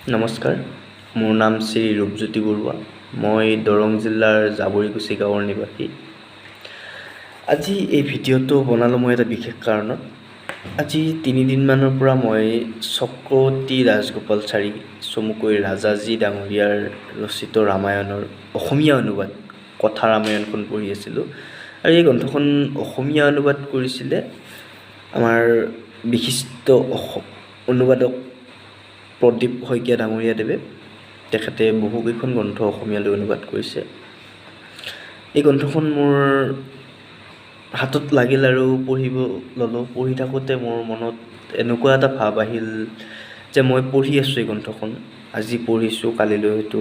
নমস্কাৰ, মোৰ নাম শ্ৰী ৰূপজ্যোতি বৰুৱা। মই দৰং জিলাৰ জাবৰিকুছি গাঁৱৰ নিবাসী। আজি এই ভিডিঅ'টো বনালোঁ মই এটা বিশেষ কাৰণত। আজি 3 দিনমানৰ পৰা মই চক্ৰৱৰ্তী ৰাজগোপালাচাৰী চমুকৈ ৰাজাজী ডাঙৰীয়াৰ ৰচিত ৰামায়ণৰ অসমীয়া অনুবাদ কথা ৰামায়ণখন পঢ়ি আছিলোঁ। আৰু এই গ্ৰন্থখন অসমীয়া অনুবাদ কৰিছিলে আমাৰ বিশিষ্ট অনুবাদক প্ৰদীপ শইকীয়া ডাঙৰীয়াদেৱে। তেখেতে বহুকেইখন গ্ৰন্থ অসমীয়ালৈ অনুবাদ কৰিছে। এই গ্ৰন্থখন মোৰ হাতত লাগিল আৰু পঢ়িব ল'লোঁ। পঢ়ি থাকোঁতে মোৰ মনত এনেকুৱা এটা ভাৱ আহিল যে মই পঢ়ি আছোঁ এই গ্ৰন্থখন। আজি পঢ়িছোঁ, কালিলৈ হয়তো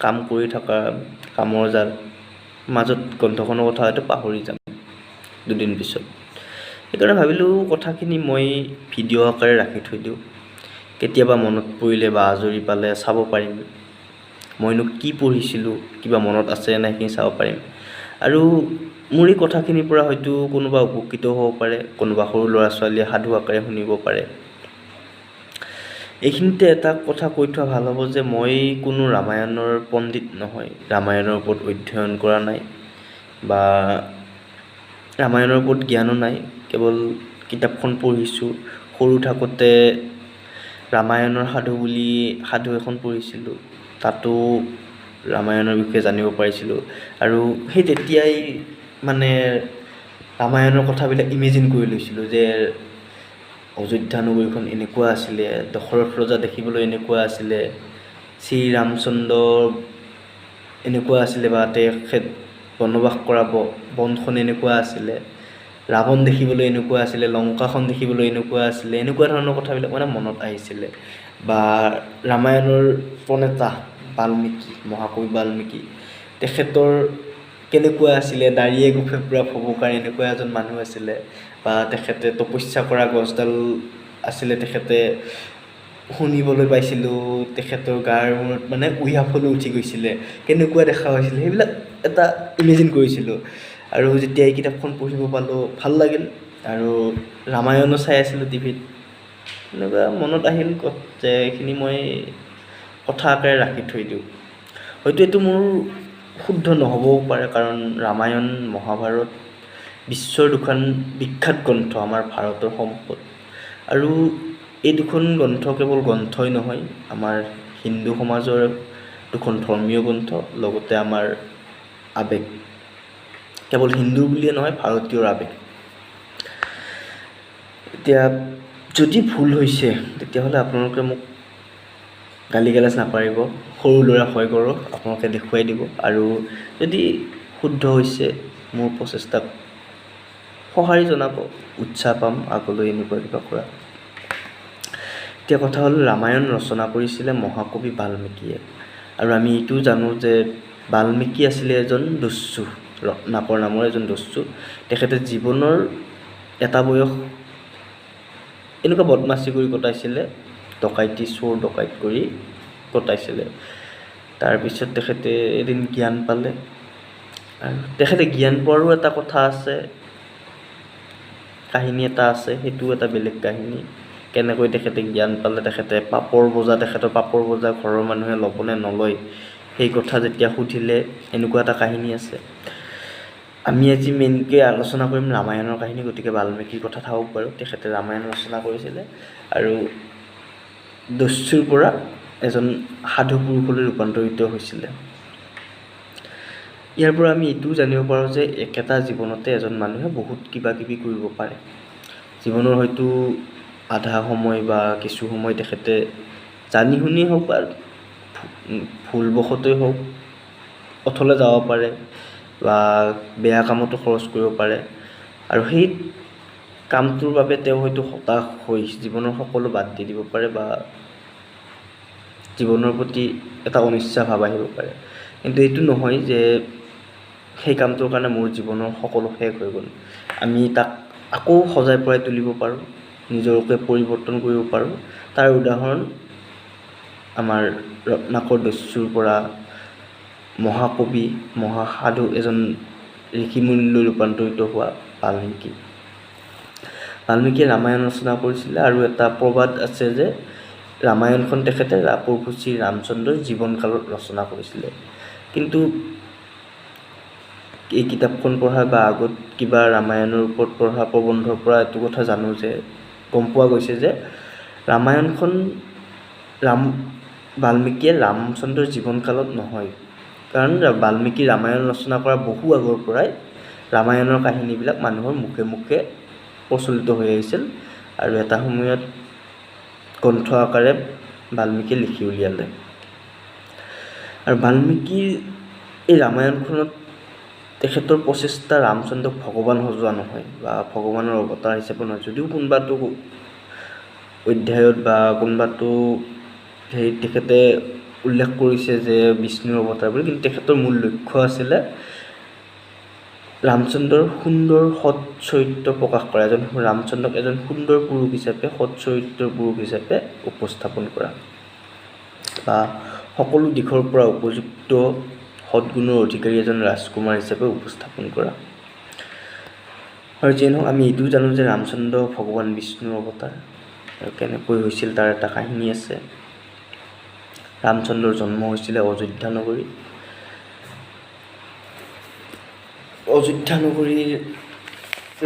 কাম কৰি থকা কামৰ মাজত গ্ৰন্থখনৰ কথা হয়তো পাহৰি যাম দুদিন পিছত। সেইকাৰণে ভাবিলোঁ কথাখিনি মই ভিডিঅ' আকাৰে ৰাখি থৈ দিওঁ। কেতিয়াবা মনত পৰিলে বা আজৰি পালে চাব পাৰিম মইনো কি পঢ়িছিলোঁ, কিবা মনত আছে নাই সেইখিনি চাব পাৰিম। আৰু মোৰ এই কথাখিনিৰ পৰা হয়তো কোনোবা উপকৃত হ'ব পাৰে, কোনোবা সৰু ল'ৰা ছোৱালীয়ে সাধু আকাৰে শুনিব পাৰে। এইখিনিতে এটা কথা কৈ থোৱা ভাল হ'ব যে মই কোনো ৰামায়ণৰ পণ্ডিত নহয়, ৰামায়ণৰ ওপৰত অধ্যয়ন কৰা নাই বা ৰামায়ণৰ ওপৰত জ্ঞানো নাই। কেৱল কিতাপখন পঢ়িছোঁ। সৰু থাকোঁতে ৰামায়ণৰ সাধু বুলি সাধু এখন পঢ়িছিলোঁ, তাতো ৰামায়ণৰ বিষয়ে জানিব পাৰিছিলোঁ। আৰু সেই তেতিয়াই মানে ৰামায়ণৰ কথাবিলাক ইমেজিন কৰি লৈছিলোঁ যে অযোধ্যা নগৰীখন এনেকুৱা আছিলে, দশৰথ ৰজা দেখিবলৈ এনেকুৱা আছিলে, শ্ৰীৰামচন্দ্ৰ এনেকুৱা আছিলে বা তেখেত বনবাস কৰা বনখন এনেকুৱা আছিলে, ৰাৱণ দেখিবলৈ এনেকুৱা আছিলে, লংকাখন দেখিবলৈ এনেকুৱা আছিলে, এনেকুৱা ধৰণৰ কথাবিলাক মানে মনত আহিছিলে। বা ৰামায়ণৰ প্ৰণেতা বাল্মীকি, মহাকবি বাল্মীকি, তেখেতৰ কেনেকুৱা আছিলে, দাঢ়িয়ে গোফে পূৰা ভবকাৰ এনেকুৱা এজন মানুহ আছিলে। বা তেখেতে তপস্যা কৰা গছডাল আছিলে, তেখেতে শুনিবলৈ পাইছিলোঁ তেখেতৰ গাৰ মূৰত মানে উঁয়া উঠি গৈছিলে, কেনেকুৱা দেখা হৈছিলে সেইবিলাক এটা ইমেজিন কৰিছিলোঁ। আৰু যেতিয়া এই কিতাপখন পঢ়িব পালোঁ ভাল লাগিল। আৰু ৰামায়ণো চাই আছিলোঁ টিভিত। এনেকুৱা মনত আহিল যে এইখিনি মই কথা আকাৰে ৰাখি থৈ দিওঁ। হয়তো এইটো মোৰ শুদ্ধ নহ'বও পাৰে, কাৰণ ৰামায়ণ মহাভাৰত বিশ্বৰ দুখন বিখ্যাত গ্ৰন্থ, আমাৰ ভাৰতৰ সম্পদ। আৰু এই দুখন গ্ৰন্থ কেৱল গ্ৰন্থই নহয়, আমাৰ হিন্দু সমাজৰ দুখন ধৰ্মীয় গ্ৰন্থ, লগতে আমাৰ আৱেগ। কেৱল হিন্দু বুলিয়ে নহয়, ভাৰতীয়ৰ আৱেগ। এতিয়া যদি ভুল হৈছে তেতিয়াহ'লে আপোনালোকে মোক গালি গালাজ নাপাৰিব, সৰু ল'ৰা ভয় কৰক, আপোনালোকে দেখুৱাই দিব। আৰু যদি শুদ্ধ হৈছে মোৰ প্ৰচেষ্টাক সঁহাৰি জনাব, উৎসাহ পাম আগলৈ এনেকুৱা কিবা কৰা। এতিয়া কথা হ'ল, ৰামায়ণ ৰচনা কৰিছিলে মহাকবি বাল্মীকিয়ে। আৰু আমি এইটোও জানো যে বাল্মীকি আছিলে এজন দস্যু, ৰত্নাকৰ নামৰ এজন দস্যু। তেখেতে জীৱনৰ এটা বয়স এনেকুৱা বদমাচি কৰি কটাইছিলে, ডকাইতি চোৰ ডকাইত কৰি কটাইছিলে। তাৰপিছত তেখেতে এদিন জ্ঞান পালে। আৰু তেখেতে জ্ঞান পোৱাৰো এটা কথা আছে, কাহিনী এটা আছে, সেইটোও এটা বেলেগ কাহিনী। কেনেকৈ তেখেতে জ্ঞান পালে, তেখেতৰ পাপৰ বোজা ঘৰৰ মানুহে ল'বনে নলয় সেই কথা যেতিয়া সুধিলে, এনেকুৱা এটা কাহিনী আছে। আমি আজি মেইনকৈ আলোচনা কৰিম ৰামায়ণৰ কাহিনী, গতিকে বাল্মীকিৰ কথা থাকক বাৰু। তেখেতে ৰামায়ণ ৰচনা কৰিছিলে আৰু দস্যুৰ পৰা এজন সাধু পুৰুষলৈ ৰূপান্তৰিত হৈছিলে। ইয়াৰ পৰা আমি এইটোও জানিব পাৰোঁ যে একেটা জীৱনতে এজন মানুহে বহুত কিবা কিবি কৰিব পাৰে। জীৱনৰ হয়তো আধা সময় বা কিছু সময় তেখেতে জানি শুনিয়েই হওক বা ভুলবশতই হওক অথলে যাব পাৰে বা বেয়া কামতো খৰচ কৰিব পাৰে। আৰু সেই কামটোৰ বাবে তেওঁ হয়তো হতাশ হৈ জীৱনৰ সকলো বাদ দি দিব পাৰে বা জীৱনৰ প্ৰতি এটা অনিচ্ছা ভাৱ আহিব পাৰে। কিন্তু এইটো নহয় যে সেই কামটোৰ কাৰণে মোৰ জীৱনৰ সকলো শেষ হৈ গ'ল। আমি তাক আকৌ সজাই পৰাই তুলিব পাৰোঁ, নিজকে পৰিৱৰ্তন কৰিব পাৰোঁ। তাৰ উদাহৰণ আমাৰ ৰত্নাকৰ দস্যুৰ পৰা মহাকবি, মহাসাধু এজন ঋষিমুনিলৈ ৰূপান্তৰিত হোৱা বাল্মীকিয়ে ৰামায়ণ ৰচনা কৰিছিলে। আৰু এটা প্ৰবাদ আছে যে ৰামায়ণখন তেখেতে প্ৰভু শ্ৰী ৰামচন্দ্ৰৰ জীৱনকালত ৰচনা কৰিছিলে। কিন্তু এই কিতাপখন পঢ়া বা আগত কিবা ৰামায়ণৰ ওপৰত পঢ়া প্ৰবন্ধৰ পৰা এইটো কথা জানো যে গম পোৱা গৈছে যে ৰামায়ণখন বাল্মীকিয়ে ৰামচন্দ্ৰৰ জীৱনকালত নহয়, কাৰণ বাল্মীকি ৰামায়ণ ৰচনা কৰা বহু আগৰ পৰাই ৰামায়ণৰ কাহিনীবিলাক মানুহৰ মুখে মুখে প্ৰচলিত হৈ আহিছিল আৰু এটা সময়ত গ্ৰন্থ আকাৰে বাল্মীকিয়ে লিখি উলিয়ালে। আৰু বাল্মীকিৰ এই ৰামায়ণখনত তেখেতৰ প্ৰচেষ্টা ৰামচন্দ্ৰক ভগৱান সজোৱা নহয় বা ভগৱানৰ অৱতাৰ হিচাপে নহয়, যদিও কোনোবাটো অধ্যায়ত বা কোনোবাটো হেৰিত তেখেতে উল্লেখ কৰিছে যে বিষ্ণুৰ অৱতাৰ বুলি, কিন্তু তেখেতৰ মূল লক্ষ্য আছিলে ৰামচন্দ্ৰৰ সুন্দৰ সৎ চৰিত্ৰ প্ৰকাশ কৰা, ৰামচন্দ্ৰক এজন সুন্দৰ পুৰুষ হিচাপে, সৎ চৰিত্ৰৰ পুৰুষ হিচাপে উপস্থাপন কৰা বা সকলো দিশৰ পৰা উপযুক্ত সৎগুণৰ অধিকাৰী এজন ৰাজকুমাৰ হিচাপে উপস্থাপন কৰা। আৰু যিয়ে নহওক আমি এইটোও জানো যে ৰামচন্দ্ৰ ভগৱান বিষ্ণুৰ অৱতাৰ, আৰু কেনেকৈ হৈছিল তাৰ এটা কাহিনী আছে। ৰামচন্দ্ৰৰ জন্ম হৈছিলে অযোধ্যা নগৰীত। অযোধ্যা নগৰীৰ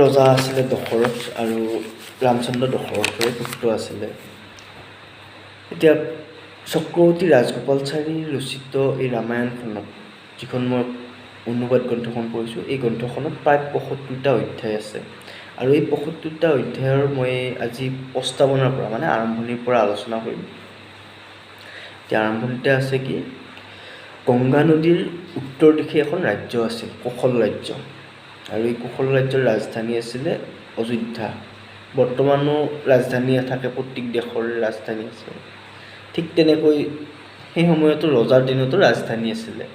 ৰজা আছিলে দশৰথ, আৰু ৰামচন্দ্ৰ দশৰথৰে পুত্ৰ আছিলে। এতিয়া চক্ৰৱৰ্তী ৰাজগোপালাচাৰীৰ ৰচিত এই ৰামায়ণখনত, যিখন মই অনুবাদ গ্ৰন্থখন পঢ়িছোঁ, এই গ্ৰন্থখনত প্ৰায় ৭৫টা অধ্যায় আছে। আৰু এই ৭৫টা অধ্যায়ৰ মই আজি প্ৰস্তাৱনাৰ পৰা মানে আৰম্ভণিৰ পৰা আলোচনা কৰিম। এতিয়া আৰম্ভণিতে আছে কি, গংগা নদীৰ উত্তৰ দিশে এখন ৰাজ্য আছিল, কোশল ৰাজ্য, আৰু এই কোশল ৰাজ্যৰ ৰাজধানী আছিলে অযোধ্যা। বৰ্তমানো ৰাজধানী থাকে, প্ৰত্যেক দেশৰে ৰাজধানী আছে। ঠিক তেনেকৈ সেই সময়তো ৰজাৰ দিনতো ৰাজধানী আছিলে,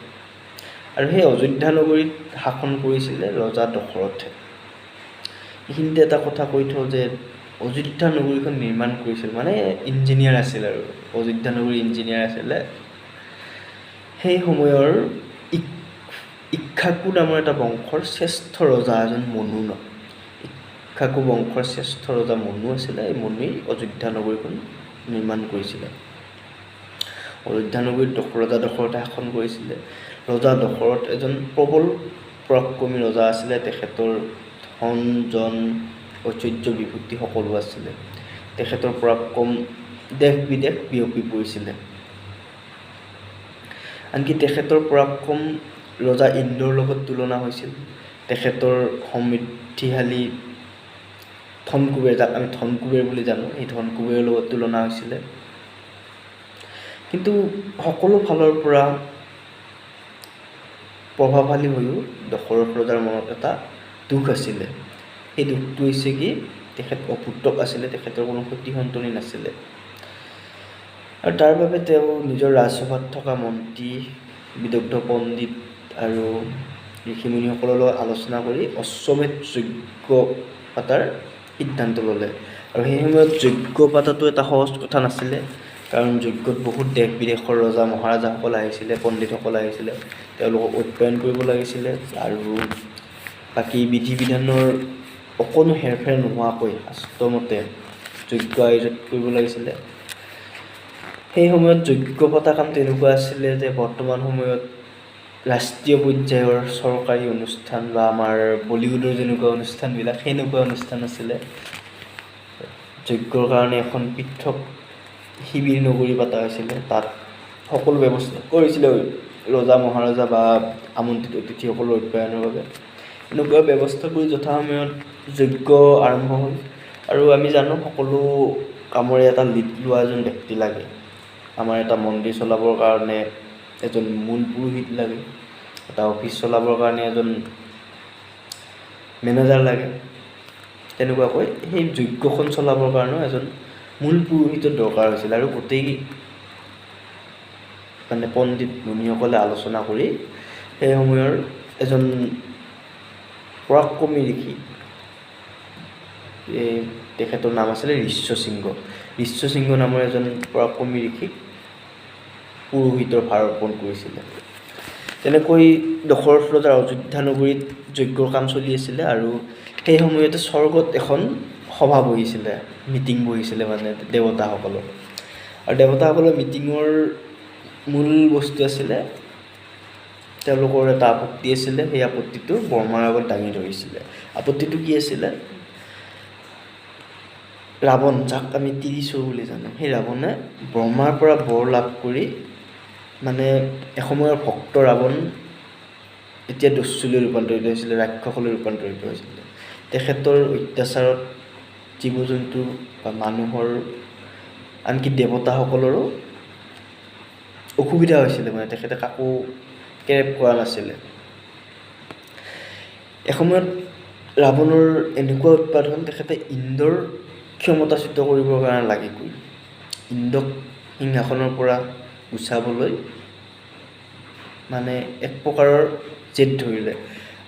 আৰু সেই অযোধ্যা নগৰীত শাসন কৰিছিলে ৰজা দশৰথে। এইখিনিতে এটা কথা কৈ থওঁ যে অযোধ্যা নগৰীখন নিৰ্মাণ কৰিছিল মানে ইঞ্জিনিয়াৰ আছিল, আৰু অযোধ্যা নগৰীৰ ইঞ্জিনিয়াৰ আছিলে সেই সময়ৰ ইক্ষ্বাকু নামৰ এটা বংশৰ শ্ৰেষ্ঠ ৰজা এজন মনু ন। ইক্ষ্বাকু বংশৰ শ্ৰেষ্ঠ ৰজা মনু আছিলে। এই মনুই অযোধ্যা নগৰীখন নিৰ্মাণ কৰিছিলে। অযোধ্যা নগৰীত ৰজা দশৰথে শাসন কৰিছিলে। ৰজা দশৰথ এজন প্ৰবল পৰাক্ৰমী ৰজা আছিলে। তেখেতৰ ধন জন ঐশ্বৰ্য বিভূতি সকলো আছিলে। তেখেতৰ পৰাক্ৰম দেশ বিদেশ বিয়পি পৰিছিলে। আনকি তেখেতৰ পৰাক্ৰম ৰজা ইন্দ্ৰৰ লগত তুলনা হৈছিল। তেখেতৰ সমৃদ্ধিশালী ধনকুবেৰ, যাক আমি ধনকুবেৰ বুলি জানো, এই ধনকুবেৰৰ লগত তুলনা হৈছিলে। কিন্তু সকলো ফালৰ পৰা প্ৰভাৱশালী হৈও দশৰথ ৰজাৰ মনত এটা দুখ আছিলে। সেই দুখটো হৈছে কি, তেখেত অপুত্ৰক আছিলে, তেখেতৰ কোনো সতি সন্ততি নাছিলে। আৰু তাৰ বাবে তেওঁ নিজৰ ৰাজসভাত থকা মন্ত্ৰী, বিদগ্ধ পণ্ডিত আৰু ঋষিমুনিসকলৰ লগত আলোচনা কৰি অশ্বমেধ যজ্ঞ পাতাৰ সিদ্ধান্ত ল'লে। আৰু সেই সময়ত যজ্ঞ পাতাটো এটা সহজ কথা নাছিলে, কাৰণ যজ্ঞত বহুত দেশ বিদেশৰ ৰজা মহাৰাজাসকল আহিছিলে, পণ্ডিতসকল আহিছিলে, তেওঁলোকক অধ্যয়ন কৰিব লাগিছিলে। আৰু বাকী বিধি বিধানৰ অকণো হেৰফেৰ নোহোৱাকৈ শাস্ত্ৰমতে যজ্ঞ আয়োজন কৰিব লাগিছিলে। সেই সময়ত যজ্ঞ পতা কাম তেনেকুৱা আছিলে যে বৰ্তমান সময়ত ৰাষ্ট্ৰীয় পৰ্যায়ৰ চৰকাৰী অনুষ্ঠান বা আমাৰ বলিউডৰ যেনেকুৱা অনুষ্ঠানবিলাক, সেনেকুৱা অনুষ্ঠান আছিলে। যজ্ঞৰ কাৰণে এখন পৃথক শিবিৰ নগৰী পতা হৈছিলে। তাত সকলো ব্যৱস্থা কৰিছিলে ৰজা মহাৰজা বা আমন্ত্ৰিত অতিথিসকলৰ অধ্যয়নৰ বাবে। এনেকুৱা ব্যৱস্থা কৰি যথাসময়ত যজ্ঞ আৰম্ভ হ'ল। আৰু আমি জানো সকলো কামৰে এটা লিড লোৱা এজন ব্যক্তি লাগে। আমাৰ এটা মন্দিৰ চলাবৰ কাৰণে এজন মূল পুৰোহিত লাগে, এটা অফিচ চলাবৰ কাৰণে এজন মেনেজাৰ লাগে। তেনেকুৱাকৈ সেই যজ্ঞখন চলাবৰ কাৰণেও এজন মূল পুৰোহিতৰ দৰকাৰ হৈছিল। আৰু গোটেই মানে পণ্ডিত মুনিসকলে আলোচনা কৰি সেই সময়ৰ এজন পৰাক্ৰমী ঋষি, তেখেতৰ নাম আছিলে ঋষ্যশৃংগ। ঋষ্যশৃংগ নামৰ এজন পৰাক্ৰমী ঋষিক পুৰোহিতৰ ভাৰ অৰ্পণ কৰিছিলে। তেনেকৈ দশৰথ ৰজাৰ অযোধ্যা নগৰীত যজ্ঞৰ কাম চলি আছিলে। আৰু সেই সময়তে স্বৰ্গত এখন সভা বহিছিলে, মিটিং বহিছিলে মানে দেৱতাসকলৰ। আৰু দেৱতাসকলৰ মিটিঙৰ মূল বস্তু আছিলে, তেওঁলোকৰ এটা আপত্তি আছিলে, সেই আপত্তিটো বৰ্মাৰ আগত দাঙি ধৰিছিলে। আপত্তিটো কি আছিলে? ৰাৱণ, যাক আমি তিৰিচুৰ বুলি জানো, সেই ৰাৱণে ব্ৰহ্মাৰ পৰা বৰ লাভ কৰি, মানে এসময়ৰ ভক্ত ৰাৱণ এতিয়া দস্যুলৈ ৰূপান্তৰিত হৈছিলে, ৰাক্ষসলৈ ৰূপান্তৰিত হৈছিলে। তেখেতৰ অত্যাচাৰত জীৱ জন্তু বা মানুহৰ, আনকি দেৱতাসকলৰো অসুবিধা হৈছিলে, মানে তেখেতে কাকো কেৰেপ কৰা নাছিলে। এসময়ত ৰাৱণৰ এনেকুৱা উৎপাত হ'ল, তেখেতে ইন্দ্ৰৰ ক্ষমতাচ্যুত কৰিবৰ কাৰণে লাগি গ'ল। ইন্দ্ৰক সিংহাসনৰ পৰা গুচাবলৈ মানে এক প্ৰকাৰৰ জেদ ধৰিলে,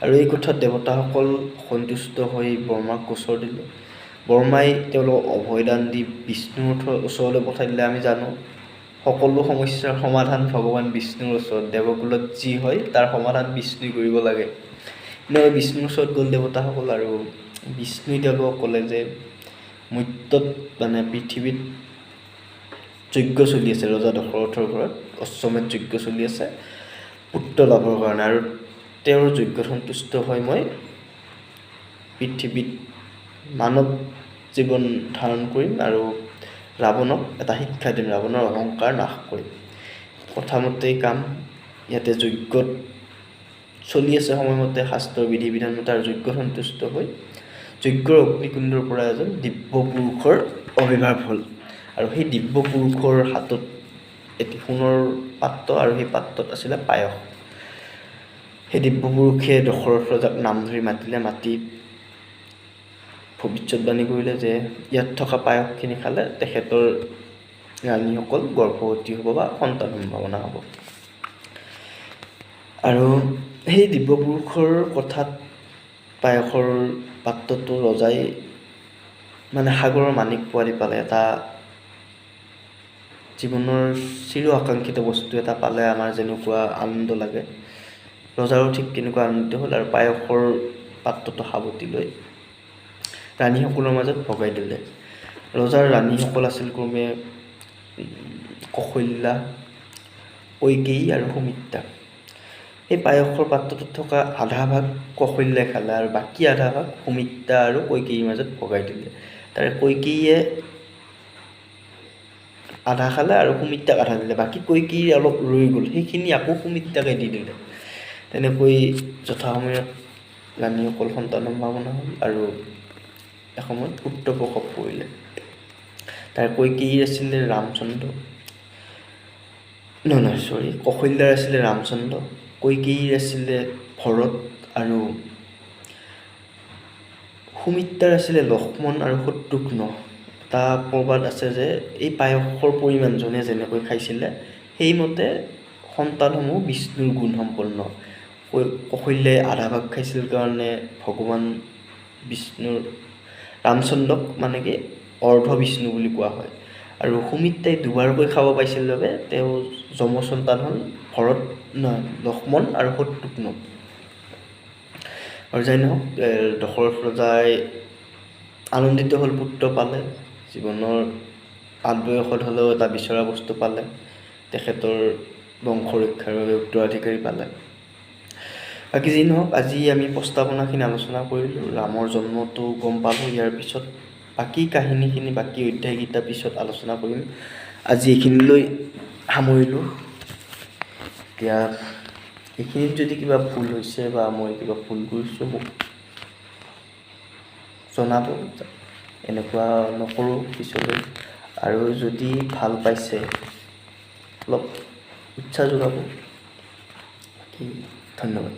আৰু এই কথাত দেৱতাসকল সন্তুষ্ট হৈ ব্ৰহ্মাক গোচৰ দিলে। ব্ৰহ্মাই তেওঁলোকক অভয়দান দি বিষ্ণুৰ ওচৰলৈ পঠাই দিলে। আমি জানো সকলো সমস্যাৰ সমাধান ভগৱান বিষ্ণুৰ ওচৰত, দেৱকুলত যি হয় তাৰ সমাধান বিষ্ণুই কৰিব লাগে। এনেকৈ বিষ্ণুৰ ওচৰত গ'ল দেৱতাসকল, আৰু বিষ্ণুই তেওঁলোকক ক'লে যে মৰ্ত্যত মানে পৃথিৱীত যজ্ঞ চলি আছে, ৰজা দশৰথৰ ঘৰত অশ্বমেধ যজ্ঞ চলি আছে পুত্ৰ লাভৰ কাৰণে, আৰু তেওঁৰ যজ্ঞত সন্তুষ্ট হৈ মই পৃথিৱীত মানৱ জীৱন ধাৰণ কৰিম আৰু ৰাৱণক এটা শিক্ষা দিম, ৰাৱণৰ অহংকাৰ নাশ কৰিম। কথামতেই কাম, ইয়াতে যজ্ঞত চলি আছে সময়মতে, শাস্ত্ৰৰ বিধি বিধান মতে, আৰু যজ্ঞ সন্তুষ্ট হৈ যজ্ঞৰ অগ্নিকুণ্ডৰ পৰা এজন দিব্য পুৰুষৰ আৱিৰ্ভাৱ হ'ল। আৰু সেই দিব্য পুৰুষৰ হাতত এটি সোণৰ পাত্ৰ, আৰু সেই পাত্ৰত আছিলে পায়স। সেই দিব্য পুৰুষে দশৰথ ৰজাক নাম ধৰি মাতিলে, মাতি ভৱিষ্যতবাণী কৰিলে যে ইয়াত থকা পায়সখিনি খালে তেখেতৰ ৰাণীসকল গৰ্ভৱতী হ'ব বা সন্তান সম্ভাৱনা হ'ব। আৰু সেই দিব্য পুৰুষৰ কথাত পায়সৰ পাত্ৰটো ৰজাই মানে সাগৰৰ মাণিক পোৱালি পালে, এটা জীৱনৰ চিৰ আকাংক্ষিত বস্তু এটা পালে আমাৰ যেনেকুৱা আনন্দ লাগে, ৰজাৰো ঠিক তেনেকুৱা আনন্দিত হ'ল, আৰু পায়সৰ পাত্ৰটো সাৱটি লৈ ৰাণীসকলৰ মাজত ভগাই দিলে। ৰজাৰ ৰাণীসকল আছিল ক্ৰমে কৌশল্যা, কইকেয়ী আৰু সুমিত্ৰা। সেই পায়সৰ পাত্ৰটোত থকা আধা ভাগ কৌশল্যাই খালে, আৰু বাকী আধা ভাগ সুমিত্ৰা আৰু কইকেয়ীৰ মাজত ভগাই দিলে। তাৰে কইকেয়ীয়ে আধা খালে আৰু সুমিত্ৰাক আধা দিলে, বাকী কইকেয়ীৰ অলপ ৰৈ গ'ল, সেইখিনি আকৌ সুমিত্ৰাকে দি দিলে। তেনেকৈ যথাসময়ত ৰাণীসকল সন্তান সম্ভাৱনা হ'ল, আৰু এসময়ত পুত্ৰ প্ৰসৱ কৰিলে। তাৰ কইকেয়ীৰ আছিলে ৰামচন্দ্ৰ, কৌশল্যাৰ আছিলে ৰামচন্দ্ৰ, কইকেয়ীৰ আছিলে ভৰত, আৰু সুমিত্ৰাৰ আছিলে লক্ষ্মণ আৰু শত্ৰুঘ্ন। এটা প্ৰবাদ আছে যে এই পায়সৰ পৰিমাণ যোনে যেনেকৈ খাইছিলে সেইমতে সন্তানসমূহ বিষ্ণুৰ গুণ সম্পন্ন। কৌশল্যাই আধা ভাগ খাইছিল কাৰণে ভগৱান বিষ্ণুৰ ৰামচন্দ্ৰক মানে কি অৰ্ধ বিষ্ণু বুলি কোৱা হয়, আৰু সুমিত্ৰাই দুবাৰকৈ খাব পাইছিল বাবে তেওঁ যম সন্তান হ'ল লক্ষ্মণ আৰু শত্ৰুঘ্ন। আৰু যাই নহওক, দশৰথ ৰজাই আনন্দিত হ'ল, পুত্ৰ পালে, জীৱনৰ আদবয়সত হ'লেও এটা বিচৰা বস্তু পালে, তেখেতৰ বংশ ৰক্ষাৰ বাবে উত্তৰাধিকাৰী পালে। বাকী যি নহওক, আজি আমি প্ৰস্তাৱনাখিনি আলোচনা কৰিলোঁ, ৰামৰ জন্মটো গম পালোঁ। ইয়াৰ পিছত বাকী কাহিনীখিনি, বাকী অধ্যায়কেইটা পিছত আলোচনা কৰিম। আজি এইখিনিলৈ সামৰিলোঁ। এতিয়া এইখিনিত যদি কিবা ভুল হৈছে বা মই কিবা ভুল কৰিছোঁ মোক জনাব, এনেকুৱা নকৰোঁ পিছলৈ। আৰু যদি ভাল পাইছে অলপ উৎসাহ যোগাব। ধন্যবাদ।